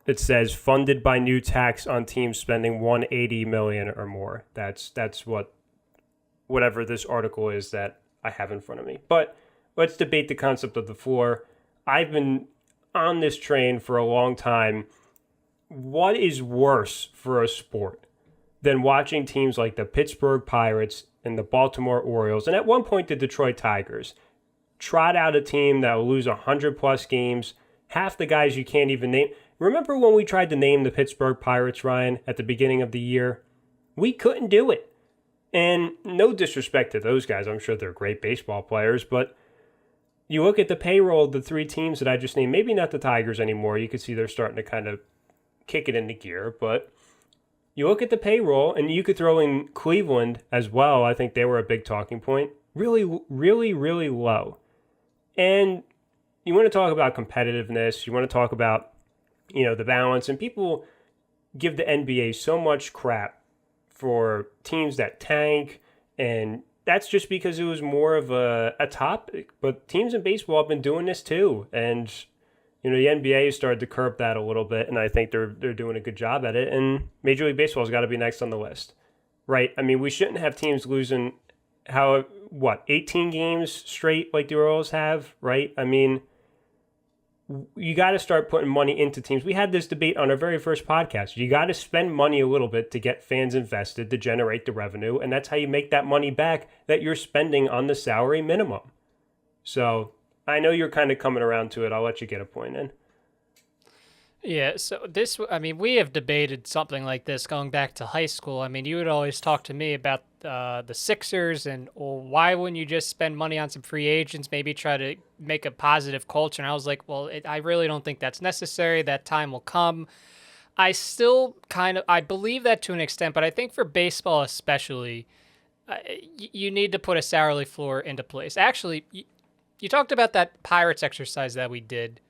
it says funded by new tax on teams spending 180 million or more. That's whatever this article is that I have in front of me. But let's debate the concept of the floor. I've been on this train for a long time. What is worse for a sport than watching teams like the Pittsburgh Pirates and the Baltimore Orioles, and at one point the Detroit Tigers, trot out a team that will lose 100-plus games, half the guys you can't even name? Remember when we tried to name the Pittsburgh Pirates, Ryan, at the beginning of the year? We couldn't do it. And no disrespect to those guys. I'm sure they're great baseball players, but you look at the payroll of the three teams that I just named, maybe not the Tigers anymore. You could see they're starting to kind of kick it into gear, but you look at the payroll, and you could throw in Cleveland as well. I think they were a big talking point. Really, really, really low. And you want to talk about competitiveness. You want to talk about, the balance. And people give the NBA so much crap for teams that tank, and that's just because it was more of a topic. But teams in baseball have been doing this too, and the NBA has started to curb that a little bit, and I think they're doing a good job at it. And Major League Baseball's got to be next on the list, right? I mean, we shouldn't have teams losing 18 games straight like the Orioles have, right? I mean, you got to start putting money into teams. We had this debate on our very first podcast. You got to spend money a little bit to get fans invested, to generate the revenue, and that's how you make that money back that you're spending on the salary minimum. So I know you're kind of coming around to it. I'll let you get a point in. Yeah, so we have debated something like this going back to high school. I mean, you would always talk to me about the Sixers and why wouldn't you just spend money on some free agents, maybe try to make a positive culture? And I was like, well, I really don't think that's necessary. That time will come. I still I believe that to an extent, but I think for baseball especially, you need to put a salary floor into place. Actually, you talked about that Pirates exercise that we did.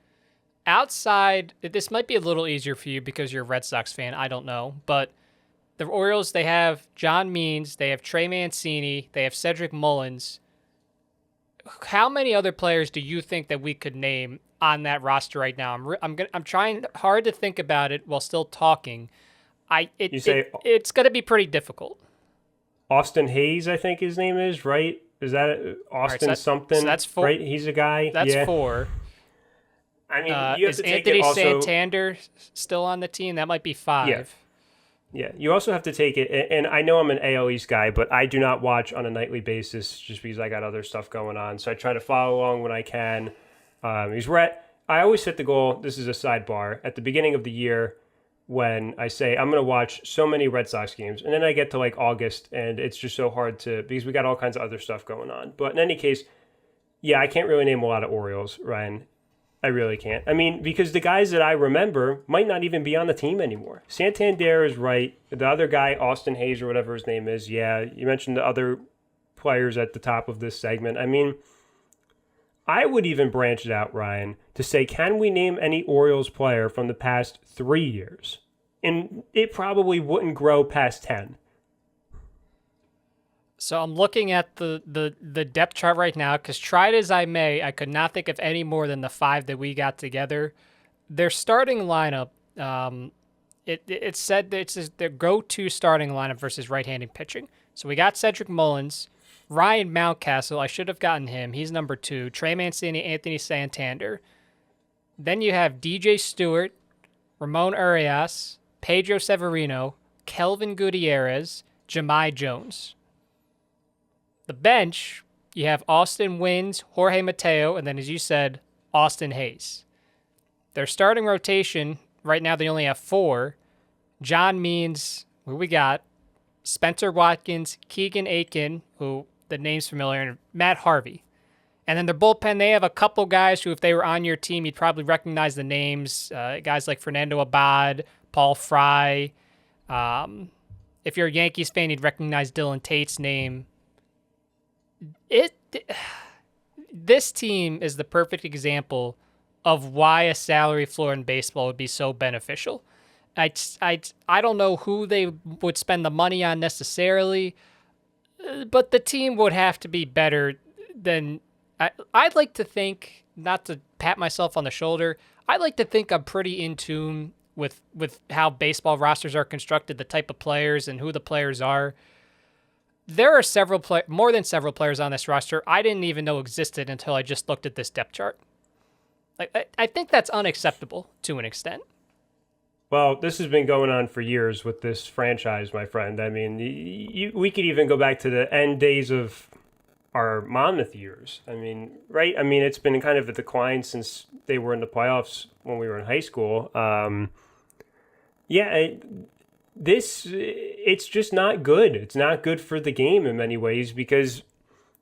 Outside, this might be a little easier for you because you're a Red Sox fan. I don't know. But The Orioles, they have John Means, they have Trey Mancini, they have Cedric Mullins. How many other players do you think that we could name on that roster right now? I'm trying hard to think about it while still talking. You say It's going to be pretty difficult. Austin Hayes, I think his name is, right? Is that Austin something? So that's four. Right? He's a guy. That's yeah. four. I mean, you have is to take Anthony it also. Santander still on the team? That might be five. Yeah. Yeah, you also have to take it, and I know I'm an AL East guy, but I do not watch on a nightly basis just because I got other stuff going on. So I try to follow along when I can. I always set the goal, this is a sidebar, at the beginning of the year when I say I'm going to watch so many Red Sox games, and then I get to like August, and it's just so hard to, because we got all kinds of other stuff going on. But in any case, yeah, I can't really name a lot of Orioles, Ryan. I really can't. I mean, because the guys that I remember might not even be on the team anymore. Santander is right. The other guy, Austin Hayes or whatever his name is, yeah, you mentioned the other players at the top of this segment. I mean, I would even branch it out, Ryan, to say, can we name any Orioles player from the past 3 years? And it probably wouldn't grow past 10. So I'm looking at the depth chart right now because tried as I may, I could not think of any more than the five that we got together. Their starting lineup, it said that it's their go-to starting lineup versus right-handed pitching. So we got Cedric Mullins, Ryan Mountcastle. I should have gotten him. He's number 2. Trey Mancini, Anthony Santander. Then you have DJ Stewart, Ramon Urias, Pedro Severino, Kelvin Gutierrez, Jahmai Jones. The bench, you have Austin Wynns, Jorge Mateo, and then, as you said, Austin Hayes. Their starting rotation, right now they only have 4. John Means, who we got, Spencer Watkins, Keegan Aiken, who the name's familiar, and Matt Harvey. And then their bullpen, they have a couple guys who, if they were on your team, you'd probably recognize the names. Guys like Fernando Abad, Paul Fry. If you're a Yankees fan, you'd recognize Dylan Tate's name. This team is the perfect example of why a salary floor in baseball would be so beneficial. I don't know who they would spend the money on necessarily, but the team would have to be better than I'd like to think, not to pat myself on the shoulder, I'd like to think I'm pretty in tune with how baseball rosters are constructed, the type of players and who the players are. There are more than several players on this roster I didn't even know existed until I just looked at this depth chart. Like I think that's unacceptable to an extent. Well, this has been going on for years with this franchise, my friend. I mean, we could even go back to the end days of our Monmouth years. I mean, right? I mean, it's been kind of a decline since they were in the playoffs when we were in high school. It's just not good. It's not good for the game in many ways because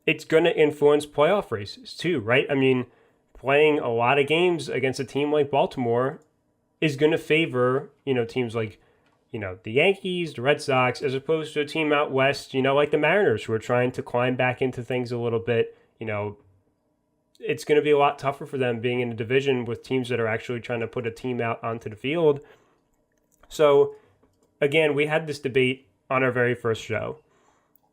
it's going to influence playoff races too, right? I mean, playing a lot of games against a team like Baltimore is going to favor, teams like, the Yankees, the Red Sox, as opposed to a team out west, like the Mariners, who are trying to climb back into things a little bit. It's going to be a lot tougher for them being in a division with teams that are actually trying to put a team out onto the field. So, again, we had this debate on our very first show.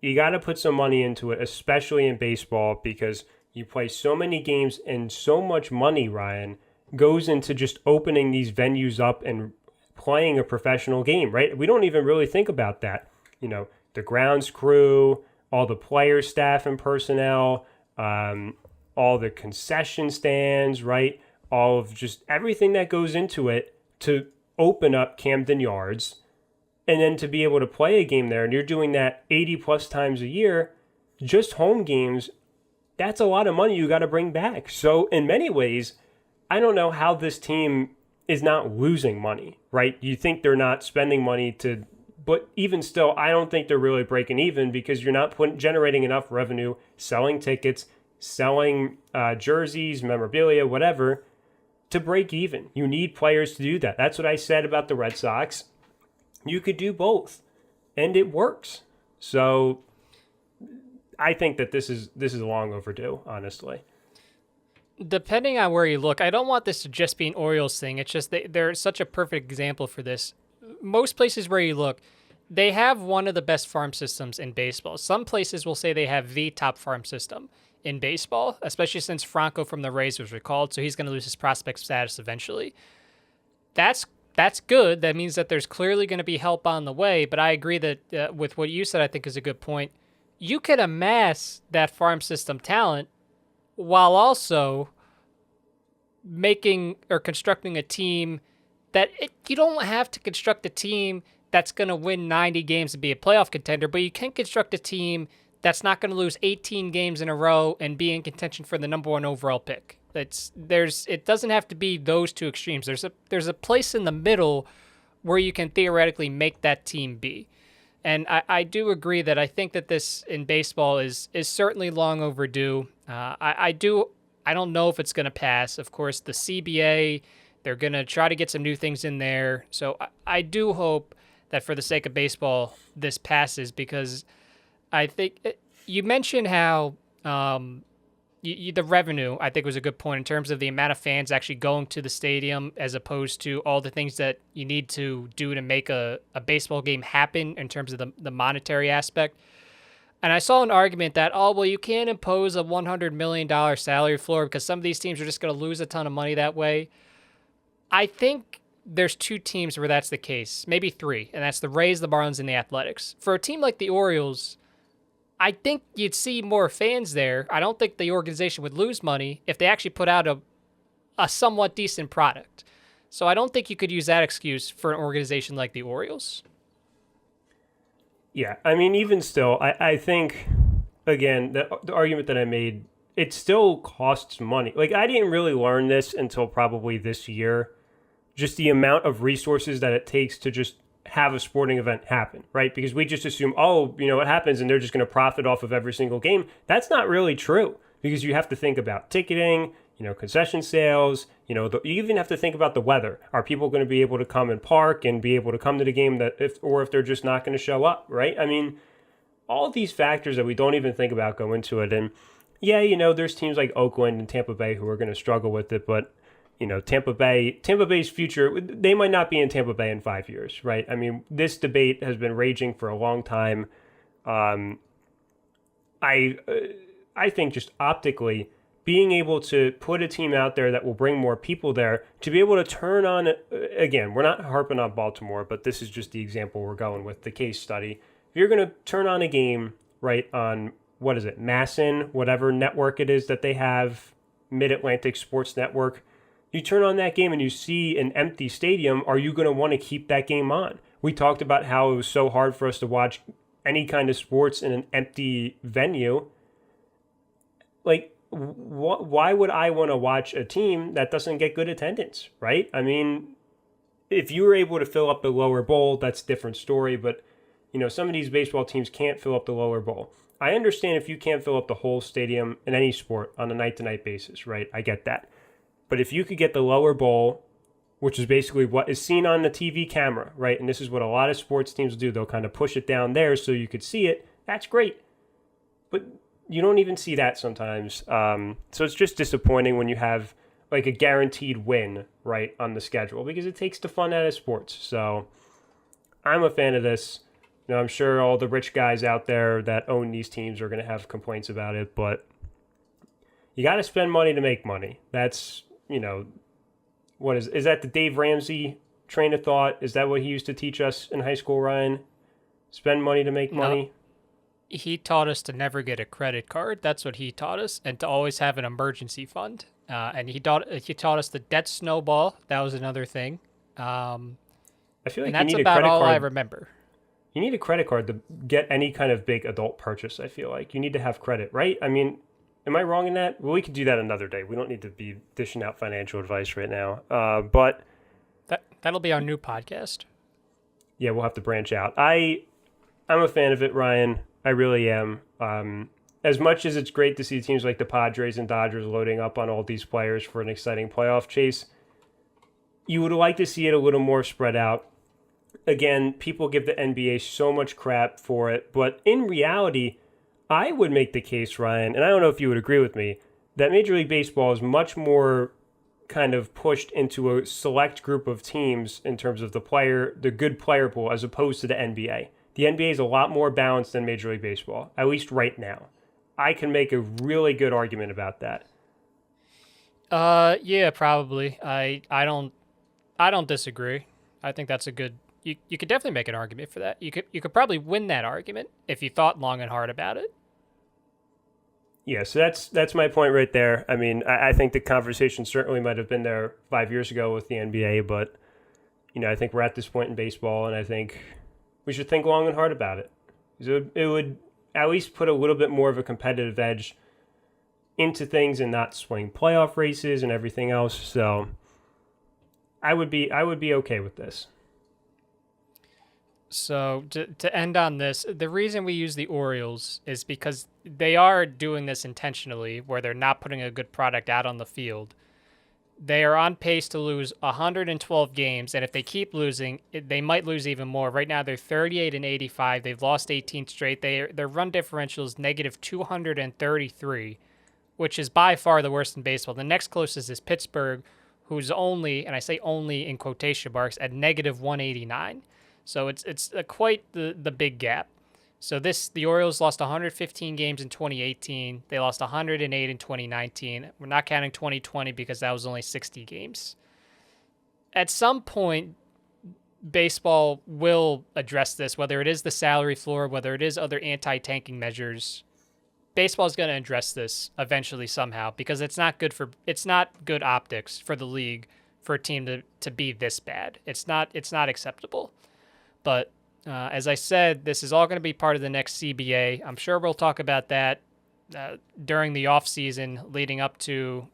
You got to put some money into it, especially in baseball, because you play so many games and so much money, Ryan, goes into just opening these venues up and playing a professional game, right? We don't even really think about that. The grounds crew, all the player staff and personnel, all the concession stands, right? All of just everything that goes into it to open up Camden Yards and then to be able to play a game there. And you're doing that 80 plus times a year, just home games. That's a lot of money you got to bring back. So in many ways, I don't know how this team is not losing money, right? You think they're not spending money but even still, I don't think they're really breaking even because you're not generating enough revenue, selling tickets, selling jerseys, memorabilia, whatever, to break even. You need players to do that. That's what I said about the Red Sox. You could do both, and it works. So I think that this is long overdue, honestly. Depending on where you look, I don't want this to just be an Orioles thing. It's just they're such a perfect example for this. Most places where you look, they have one of the best farm systems in baseball. Some places will say they have the top farm system in baseball, especially since Franco from the Rays was recalled, so he's going to lose his prospect status eventually. That's good. That means that there's clearly going to be help on the way. But I agree that with what you said, I think is a good point. You can amass that farm system talent while also making or constructing a team you don't have to construct a team that's going to win 90 games and be a playoff contender, but you can construct a team that's not going to lose 18 games in a row and be in contention for the number one overall pick. It doesn't have to be those two extremes. There's a place in the middle where you can theoretically make that team be. And I do agree that I think that this in baseball is certainly long overdue. I don't know if it's going to pass. Of course, the CBA, they're going to try to get some new things in there. So I do hope that for the sake of baseball, this passes, because I think you mentioned how the revenue, I think, was a good point in terms of the amount of fans actually going to the stadium as opposed to all the things that you need to do to make a baseball game happen in terms of the monetary aspect. And I saw an argument that, you can't impose a $100 million salary floor because some of these teams are just going to lose a ton of money that way. I think there's two teams where that's the case, maybe three, and that's the Rays, the Marlins, and the Athletics. For a team like the Orioles, I think you'd see more fans there. I don't think the organization would lose money if they actually put out a somewhat decent product. So I don't think you could use that excuse for an organization like the Orioles. Yeah, I mean, even still, I think, again, the argument that I made, it still costs money. Like, I didn't really learn this until probably this year, just the amount of resources that it takes to just have a sporting event happen, right? Because we just assume, it happens and they're just going to profit off of every single game. That's not really true, because you have to think about ticketing, concession sales, you even have to think about the weather. Are people going to be able to come and park and be able to come to the game if they're just not going to show up, right? I mean, all of these factors that we don't even think about go into it. And yeah, there's teams like Oakland and Tampa Bay who are going to struggle with it, but Tampa Bay's future, they might not be in Tampa Bay in 5 years, right? I mean, this debate has been raging for a long time. I think just optically, being able to put a team out there that will bring more people there, to be able to turn on, again, we're not harping on Baltimore, but this is just the example we're going with, the case study. If you're going to turn on a game, right, on, what is it, MASN, whatever network it is that they have, Mid-Atlantic Sports Network, you turn on that game and you see an empty stadium, are you going to want to keep that game on? We talked about how it was so hard for us to watch any kind of sports in an empty venue. Like, why would I want to watch a team that doesn't get good attendance, right? I mean, if you were able to fill up the lower bowl, that's a different story, but, some of these baseball teams can't fill up the lower bowl. I understand if you can't fill up the whole stadium in any sport on a night-to-night basis, right? I get that. But if you could get the lower bowl, which is basically what is seen on the TV camera, right? And this is what a lot of sports teams do. They'll kind of push it down there so you could see it. That's great. But you don't even see that sometimes. So it's just disappointing when you have like a guaranteed win, right, on the schedule, because it takes the fun out of sports. So I'm a fan of this. I'm sure all the rich guys out there that own these teams are going to have complaints about it, but you got to spend money to make money. That's, what is that the Dave Ramsey train of thought? Is that what he used to teach us in high school, Ryan? Spend money to make money? He taught us to never get a credit card. That's what he taught us, and to always have an emergency fund. And he taught us the debt snowball. That was another thing. I feel like and that's about all I remember. You need a credit card to get any kind of big adult purchase, I feel like. You need to have credit, right? I mean, am I wrong in that? Well, we could do that another day. We don't need to be dishing out financial advice right now. But that'll be our new podcast. Yeah, we'll have to branch out. I'm a fan of it, Ryan. I really am. As much as it's great to see teams like the Padres and Dodgers loading up on all these players for an exciting playoff chase, you would like to see it a little more spread out. Again, people give the NBA so much crap for it, but in reality, I would make the case, Ryan, and I don't know if you would agree with me, that Major League Baseball is much more kind of pushed into a select group of teams in terms of the good player pool, as opposed to the NBA. The NBA is a lot more balanced than Major League Baseball, at least right now. I can make a really good argument about that. Yeah, probably. I don't disagree. I think that's a good. You could definitely make an argument for that. You could probably win that argument if you thought long and hard about it. Yeah, so that's my point right there. I mean, I think the conversation certainly might have been there 5 years ago with the NBA, but I think we're at this point in baseball, and I think we should think long and hard about it. It would at least put a little bit more of a competitive edge into things and not swing playoff races and everything else. So I would be okay with this. So to end on this, the reason we use the Orioles is because they are doing this intentionally, where they're not putting a good product out on the field. They are on pace to lose 112 games, and if they keep losing, they might lose even more. Right now, they're 38 and 85. They've lost 18 straight. Their run differential is negative 233, which is by far the worst in baseball. The next closest is Pittsburgh, who's only, and I say only in quotation marks, at negative 189. So it's quite the big gap. So the Orioles lost 115 games in 2018. They lost 108 in 2019. We're not counting 2020 because that was only 60 games. At some point, baseball will address this, whether it is the salary floor, whether it is other anti-tanking measures. Baseball is going to address this eventually somehow, because it's not good optics for the league for a team to be this bad. It's not acceptable. But as I said, this is all going to be part of the next CBA. I'm sure we'll talk about that during the off season, leading up to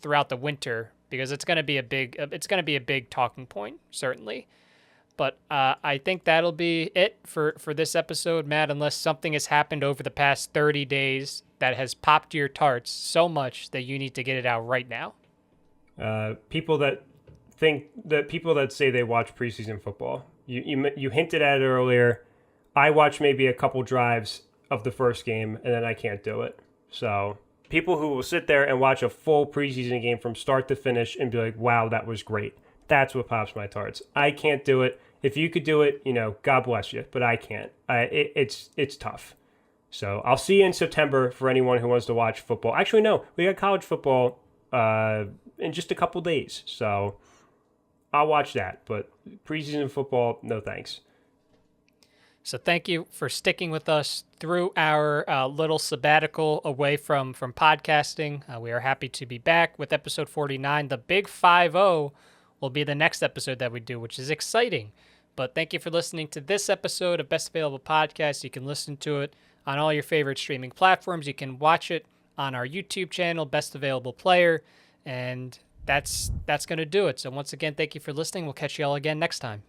throughout the winter, because it's going to be a big talking point, certainly. But I think that'll be it for this episode, Matt, unless something has happened over the past 30 days that has popped your tarts so much that you need to get it out right now. People that say they watch preseason football, you hinted at it earlier. I watch maybe a couple drives of the first game, and then I can't do it. So people who will sit there and watch a full preseason game from start to finish and be like, wow, that was great. That's what pops my tarts. I can't do it. If you could do it, God bless you, but I can't. It's tough. So I'll see you in September for anyone who wants to watch football. Actually, no, we got college football in just a couple days. So I'll watch that, but preseason football, no thanks. So thank you for sticking with us through our little sabbatical away from podcasting. We are happy to be back with episode 49. The Big 5-0 will be the next episode that we do, which is exciting. But thank you for listening to this episode of Best Available Podcast. You can listen to it on all your favorite streaming platforms. You can watch it on our YouTube channel, Best Available Player, and that's going to do it. So once again, thank you for listening. We'll catch you all again next time.